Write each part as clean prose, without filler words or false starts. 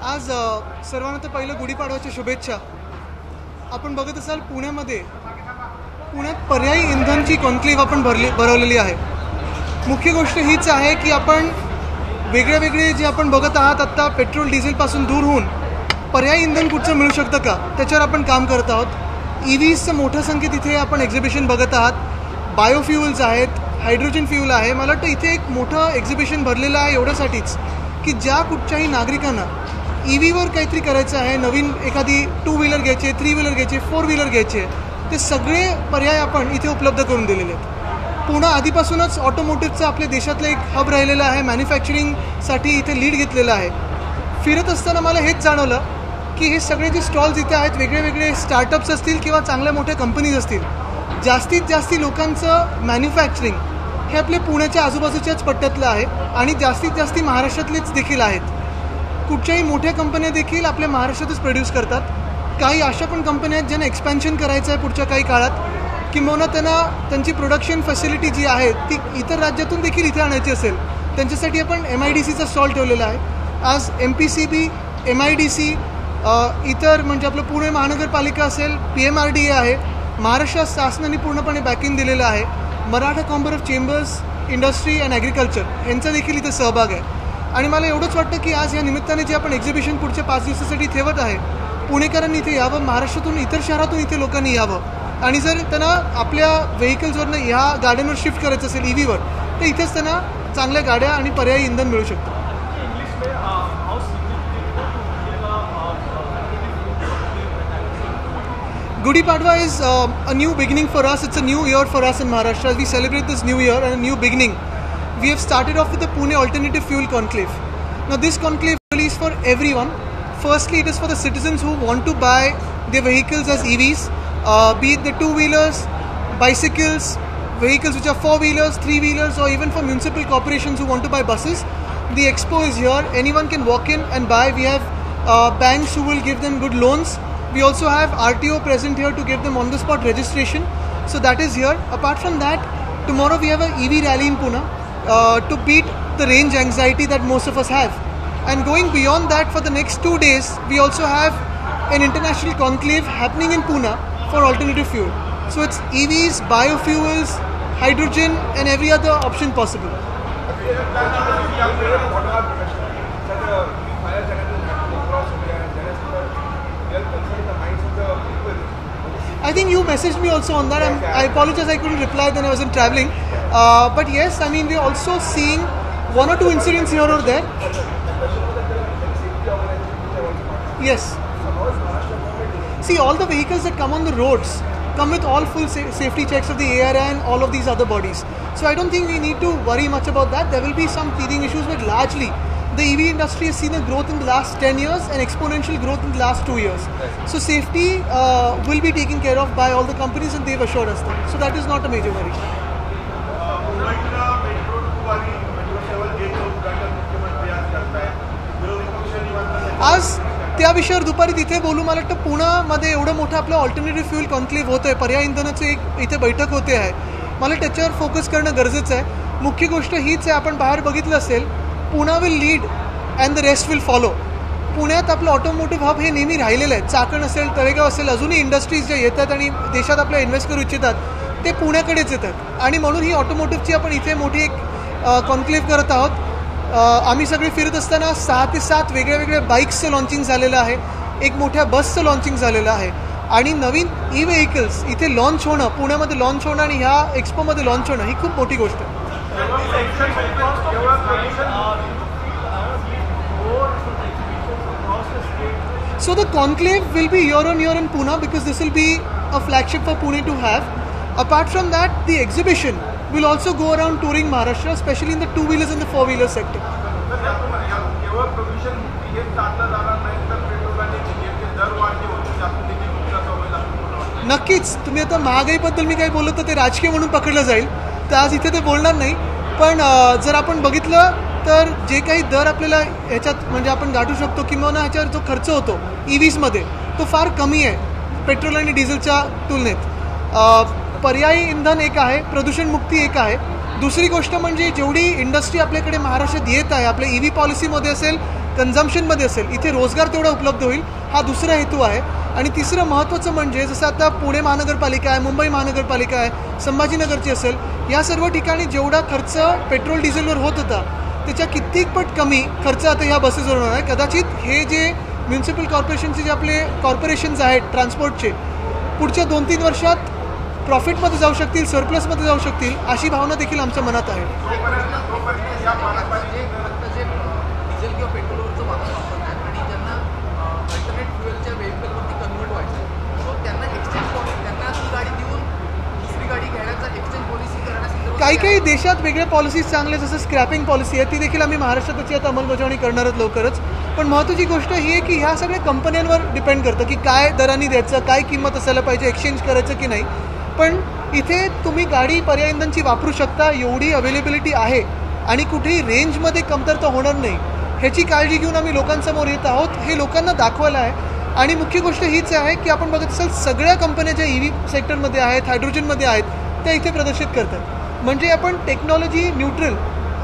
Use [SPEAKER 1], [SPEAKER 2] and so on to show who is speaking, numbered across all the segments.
[SPEAKER 1] आज सर्वांना तर पहिलं गुढीपाडव्याच्या शुभेच्छा. आपण बघत असाल पुण्यात पर्यायी इंधनची कॉन्क्लेव्ह आपण भरवलेली आहे. मुख्य गोष्ट हीच आहे की आपण वेगळे जे आपण बघत आहात आत्ता पेट्रोल डिझेलपासून दूर होऊन पर्यायी इंधन कुठचं मिळू शकतं का त्याच्यावर आपण काम करत आहोत. EVजचं मोठ्या संख्येत इथे आपण एक्झिबिशन बघत आहात. बायोफ्युअल्स आहेत, हायड्रोजन फ्युअल आहे. मला वाटतं इथे एक मोठं एक्झिबिशन भरलेलं आहे एवढ्यासाठीच की ज्या कुठच्याही नागरिकांना EVवर काहीतरी करायचं आहे, नवीन एखादी 2 व्हीलर घ्यायची, 3 व्हीलर घ्यायची, 4 व्हीलर घ्यायचे, ते सगळे पर्याय आपण इथे उपलब्ध करून दिलेले आहेत. पुणे आधीपासूनच ऑटोमोटिव्हचं आपल्या देशातलं एक हब राहिलेलं आहे. मॅन्युफॅक्चरिंगसाठी इथे लीड घेतलेलं आहे. फिरत असताना मला हेच जाणवलं की हे सगळे जे स्टॉल्स इथे आहेत, वेगळे स्टार्टअप्स असतील किंवा चांगल्या मोठ्या कंपनीज असतील, जास्तीत जास्त लोकांचं मॅन्युफॅक्चरिंग हे आपल्या पुण्याच्या आजूबाजूच्याच पट्ट्यातलं आहे आणि जास्तीत जास्त महाराष्ट्रातलेच देखील आहेत. कुठच्याही मोठ्या कंपन्या देखील आपल्या महाराष्ट्रातच प्रोड्यूस करतात. काही अशा पण कंपन्या आहेत ज्यांना एक्सपॅन्शन करायचं आहे पुढच्या काही काळात, किंबहुना त्यांची प्रोडक्शन फॅसिलिटी जी आहे ती इतर राज्यातून देखील इथे आणायची असेल, त्यांच्यासाठी आपण MIDCचा स्टॉल ठेवलेला आहे. आज MPCB, MIDC, इतर म्हणजे आपलं पुणे महानगरपालिका असेल, PMRDA आहे, महाराष्ट्र शासनाने पूर्णपणे बॅकिंग दिलेलं आहे. Maratha comber of chambers, industry and agriculture यांचा देखील इथे सहभाग आहे. आणि मला एवढंच वाटतं की आज या निमित्ताने जे आपण एक्झिबिशन पुढच्या 5 दिवसासाठी ठेवत आहे, पुणेकरांनी इथे यावं, महाराष्ट्रातून इतर शहरातून इथे लोकांनी यावं आणि जर त्यांना आपल्या व्हेकल्सवरनं ह्या गाड्यांवर शिफ्ट करायचं असेल EVवर, तर इथेच त्यांना चांगल्या गाड्या आणि पर्यायी इंधन मिळू शकतं. Gudi Padwa is a new beginning for us. It's a new year for us in Maharashtra. As we celebrate this new year and a new beginning, we have started off with the Pune Alternative Fuel Conclave. Now this conclave really is for everyone. Firstly, it is for the citizens who want to buy their vehicles as EVs, be it the 2-wheelers, bicycles, vehicles which are 4-wheelers, 3-wheelers, or even for municipal corporations who want to buy buses. The expo is here. Anyone can walk in and buy. We have banks who will give them good loans. We also have RTO present here to give them on-the-spot registration. So that is here. Apart from that, tomorrow we have an EV rally in Pune to beat the range anxiety that most of us have. And going beyond that, for the next 2 days, we also have an international conclave happening in Pune for alternative fuel. So it's EVs, biofuels, hydrogen, and every other option possible. I think you messaged me also on that. I apologize I couldn't reply, then I wasn't traveling. But yes, I mean, we're also seeing 1 or 2 incidents here or there. Yes. See, all the vehicles that come on the roads come with all full safety checks of the ARA and all of these other bodies. So I don't think we need to worry much about that. There will be some teething issues, but largely the EV industry has seen a growth in the last 10 years and exponential growth in the last 2 years. So safety will be taken care of by all the companies and they've assured us that. So that is not a major worry. आज त्या विषयावर दुपारी तिथे बोलू. मला वाटतं पुण्यामध्ये एवढं मोठं आपलं ऑल्टरनेटिव्ह फ्युल कॉन्क्लेव्ह होतं आहे, पर्यायी इंधनाचं एक इथे बैठक होते आहे. मला त्याच्यावर फोकस करणं गरजेचं आहे. मुख्य गोष्ट हीच आहे, आपण बाहेर बघितलं असेल, Pune will lead and the rest will follow. पुण्यात आपलं ऑटोमोटिव्ह हब हे नेहमी राहिलेलं आहे. चाकण असेल, तळेगाव असेल, अजूनही इंडस्ट्रीज ज्या येतात आणि देशात आपल्या इन्व्हेस्ट करू इच्छितात ते पुण्याकडेच येतात. आणि म्हणून ही ऑटोमोटिव्हची आपण इथे मोठी एक कॉन्क्लेव्ह करत आहोत. आम्ही सगळे फिरत असताना 6 ते 7 वेगळ्या बाईक्सचं लॉन्चिंग झालेलं आहे, एक मोठ्या बसचं लॉन्चिंग झालेलं आहे आणि नवीन व्हेकल्स इथे लॉन्च होणं, पुण्यामध्ये लॉन्च होणं आणि ह्या एक्स्पोमध्ये लॉन्च होणं ही खूप मोठी गोष्ट आहे. So the conclave will be year on year in Pune because this will be a flagship for Pune to have. Apart from that, the exhibition will also go around touring Maharashtra, especially in the 2-wheelers and the 4-wheeler sector. नक्कीच. तुम्ही आता महागाईबद्दल मी काही बोललो तर ते राजकीय म्हणून पकडलं जाईल, तर आज इथे ते बोलणार नाही. पण जर आपण बघितलं तर जे काही दर आपल्याला ह्याच्यात म्हणजे आपण गाठू शकतो किंवा ह्याच्यावर जो खर्च होतो EVजमध्ये तो फार कमी आहे पेट्रोल आणि डिझेलच्या तुलनेत. पर्यायी इंधन एक आहे, प्रदूषणमुक्ती एक आहे. दुसरी गोष्ट म्हणजे जेवढी इंडस्ट्री आपल्याकडे महाराष्ट्रात येत आहे, आपल्या EV पॉलिसीमध्ये असेल कन्झम्पशनमध्ये असेल, इथे रोजगार तेवढा उपलब्ध होईल, हा दुसरा हेतू आहे. आणि तिसरं महत्त्वाचं म्हणजे जसं आता पुणे महानगरपालिका आहे, मुंबई महानगरपालिका आहे, संभाजीनगरची असेल, या सर्व ठिकाणी जेवढा खर्च पेट्रोल डिझेलवर होत होता त्याच्या कित्येक पट कमी खर्च आता ह्या बसेसवर होणार आहे. कदाचित हे जे म्युन्सिपल कॉर्पोरेशनचे जे आपले कॉर्पोरेशन्स आहेत ट्रान्सपोर्टचे, पुढच्या 2-3 वर्षात प्रॉफिटमध्ये जाऊ शकतील, सरप्लसमध्ये जाऊ शकतील, अशी भावना देखील आमच्या मनात आहे.
[SPEAKER 2] डिझेल किंवा पेट्रोलवरचं वाहन वापरतात आणि ज्यांना अल्टरनेट फ्युएलच्या व्हेकलवरती कन्वर्ट व्हायचं आहे, सो त्यांना एक्सचेंज पॉलिसी, त्यांना ती गाडी देऊन दुसरी गाडी घेण्याचा एक्सचेंज पॉलिसी करण्यास
[SPEAKER 1] काही देशात वेगळ्या पॉलिसीज चांगल्या, जसं स्क्रॅपिंग पॉलिसी आहे, ती देखील आम्ही महाराष्ट्रात त्याची आता अंमलबजावणी करणार आहोत लवकरच. पण महत्त्वाची गोष्ट ही आहे की ह्या सगळ्या कंपन्यांवर डिपेंड करतं की काय दराने द्यायचं, काय किंमत असायला पाहिजे, एक्सचेंज करायचं की नाही. पण इथे तुम्ही गाडी पर्यायी इंधनची वापरू शकता, एवढी अवेलेबिलिटी आहे आणि कुठेही रेंजमध्ये कमतरता होणार नाही, ह्याची काळजी घेऊन आम्ही लोकांसमोर येत आहोत. हे लोकांना दाखवायला आहे. आणि मुख्य गोष्ट हीच आहे की आपण बघत असाल सगळ्या कंपन्या ज्या EV सेक्टरमध्ये आहेत, हायड्रोजनमध्ये आहेत, त्या इथे प्रदर्शित करतात. म्हणजे आपण टेक्नॉलॉजी न्यूट्रल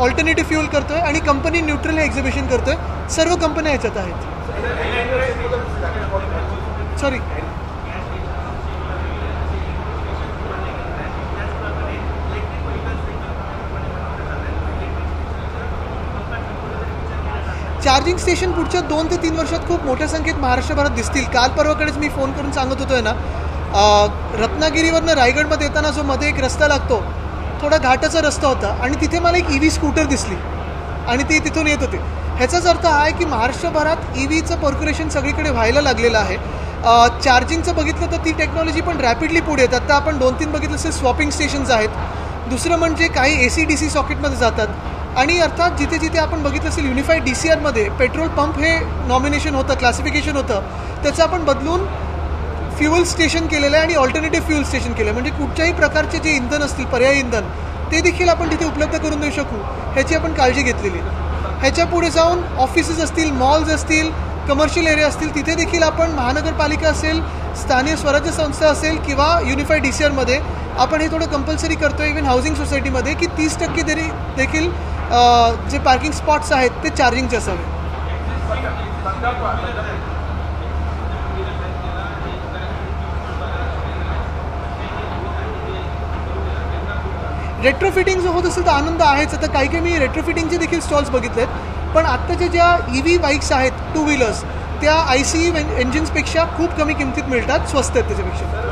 [SPEAKER 1] ऑल्टरनेटिव्ह फ्युअल करतोय आणि कंपनी न्यूट्रल हे एक्झिबिशन करतोय. सर्व कंपन्या ह्याच्यात आहेत. सॉरी, चार्जिंग स्टेशन पुढच्या 2 ते 3 वर्षात खूप मोठ्या संख्येत महाराष्ट्रभरात दिसतील. काल परवाकडेच मी फोन करून सांगत होतोय ना, रत्नागिरीवरनं रायगडमध्ये येताना जो मध्ये एक रस्ता लागतो, थोडा घाटाचा रस्ता होता आणि तिथे मला एक EV स्कूटर दिसली आणि ती तिथून येत होते. ह्याचाच अर्थ हा आहे की महाराष्ट्रभरात EVचं पर्क्युलेशन सगळीकडे व्हायला लागलेलं आहे. चार्जिंगचं बघितलं तर ती टेक्नॉलॉजी पण रॅपिडली पुढे येतात. आता आपण 2-3 बघितलं असेल स्वॅपिंग स्टेशन्स आहेत. दुसरं म्हणजे काही AC DC सॉकेटमध्ये जातात. आणि अर्थात जिथे जिथे आपण बघितलं असेल युनिफाईड DCRमध्ये पेट्रोल पंप हे नॉमिनेशन होतं, क्लासिफिकेशन होतं, त्याचं आपण बदलून फ्युअल स्टेशन केलेलं आहे आणि ऑल्टरनेटिव्ह फ्युअल स्टेशन केलं आहे. म्हणजे कुठच्याही प्रकारचे जे इंधन असतील, पर्यायी इंधन, ते देखील आपण तिथे उपलब्ध करून देऊ शकू, ह्याची आपण काळजी घेतलेली आहे. ह्याच्या पुढे जाऊन ऑफिसेस असतील, मॉल्स असतील, कमर्शियल एरिया असतील, तिथे देखील आपण महानगरपालिका असेल, स्थानिक स्वराज्य संस्था असेल किंवा युनिफाईड DCRमध्ये आपण हे थोडं कंपल्सरी करतो. इव्हन हाऊसिंग सोसायटीमध्ये की 30% तरी देखील जे पार्किंग स्पॉट्स आहेत ते चार्जिंगचे असावे. रेट्रोफिटिंग जर होत असेल तर आनंद आहेच. आता काही मी रेट्रोफिटिंगचे देखील स्टॉल्स बघितलेत. पण आत्ताच्या ज्या EV बाईक्स आहेत, 2 व्हीलर्स, त्या ICE इंजिन्सपेक्षा खूप कमी किमतीत मिळतात, स्वस्त आहेत त्याच्यापेक्षा.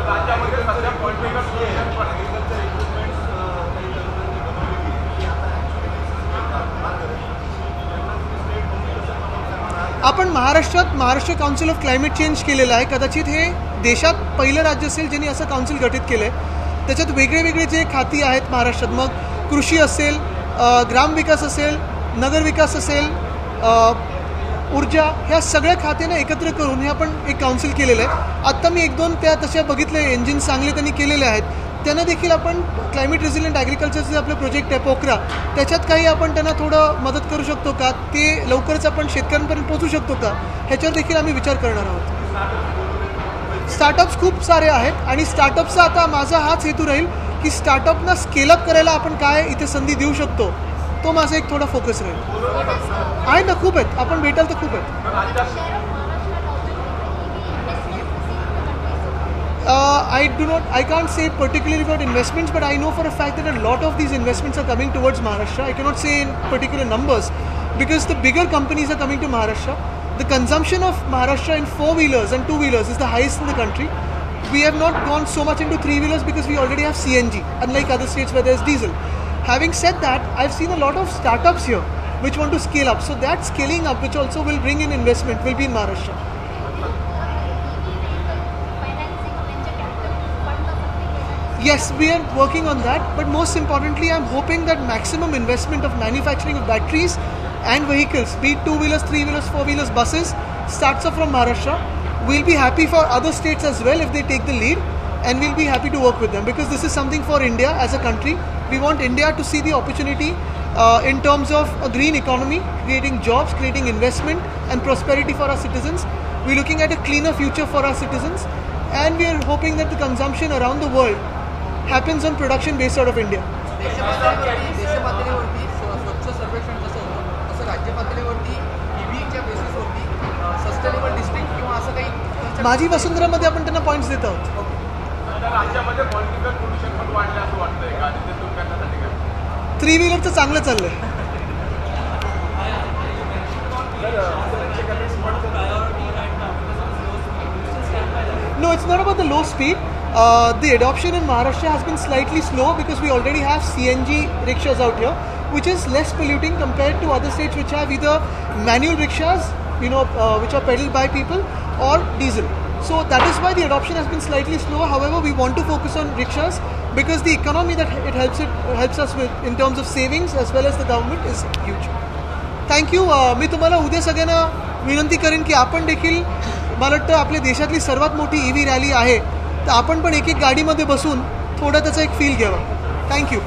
[SPEAKER 1] आपण Maharashtra council of climate change केलेलं आहे. कदाचित हे देशात पहिलं राज्य असेल ज्यांनी असं काउन्सिल गठीत केलं आहे. त्याच्यात वेगळे जे खाती आहेत महाराष्ट्रात, मग कृषी असेल, ग्रामविकास असेल, नगरविकास असेल, ऊर्जा, ह्या सगळ्या खात्यांना एकत्र करून हे आपण एक काउन्सिल केलेलं आहे. आत्ता मी 1-2 त्या तशा बघितले इंजिन चांगले त्यांनी केलेले आहेत. त्यांना देखील आपण क्लायमेट रेसिलियंट ॲग्रिकल्चरचे आपलं प्रोजेक्ट आहे पोखरा, त्याच्यात काही आपण त्यांना थोडं मदत करू शकतो का, ते लवकरच आपण शेतकऱ्यांपर्यंत पोहोचू शकतो का, ह्याच्यावर देखील आम्ही विचार करणार आहोत. स्टार्टअप्स खूप सारे आहेत आणि स्टार्टअपचा आता माझा हाच हेतू राहील की स्टार्टअपना स्केलअप करायला आपण काय इथे संधी देऊ शकतो, तो माझा एक थोडा फोकस राहील. आहे ना, खूप आहेत, आपण भेटाल तर खूप आहेत. I can't say particularly about investments, but I know for a fact that a lot of these investments are coming towards Maharashtra. I cannot say in particular numbers because the bigger companies are coming to Maharashtra. The consumption of Maharashtra in 4-wheelers and 2-wheelers is the highest in the country. We have not gone so much into 3-wheelers because we already have CNG, unlike other states where there's diesel. Having said that, I've seen a lot of startups here which want to scale up. So that scaling up, which also will bring in investment, will be in Maharashtra. Yes, we are working on that, but most importantly, I'm hoping that maximum investment of manufacturing of batteries and vehicles, be it 2-wheelers, 3-wheelers, 4-wheelers, buses, starts off from Maharashtra. We'll be happy for other states as well if they take the lead, and we'll be happy to work with them because this is something for India as a country. We want India to see the opportunity in terms of a green economy, creating jobs, creating investment and prosperity for our citizens. We're looking at a cleaner future for our citizens, and we are hoping that the consumption around the world happens on production based out of India.
[SPEAKER 2] देश पातळीवरती स्वच्छ सर्वेक्षण जसं होतं तसं राज्य पातळीवरती EVच्या
[SPEAKER 1] माझी वसुंधरामध्ये आपण त्यांना पॉईंट्स देत आहोत.
[SPEAKER 3] राज्यामध्ये पॉलिटिकल पोल्युशन पण वाढलं असं वाटतंय का, ते दूर करण्यासाठी काय?
[SPEAKER 1] 3 व्हीलरचं चांगलं चाललंय. No, it's not about the low speed. The adoption in Maharashtra has been slightly slow because we already have CNG rickshaws out here, which is less polluting compared to other states which have either manual rickshaws, which are pedaled by people, or diesel. So that is why the adoption has been slightly slower. However, we want to focus on rickshaws because the economy that it helps us with in terms of savings as well as the government is huge. Thank you. मी तुम्हाला उद्या सगळ्यांना विनंती करेन की आपण देखील, मला वाटतं आपल्या देशातली सर्वात मोठी EV रॅली आहे, तर आपण पण एक गाडीमध्ये बसून थोडा त्याचा एक फील घ्यावा. थँक्यू.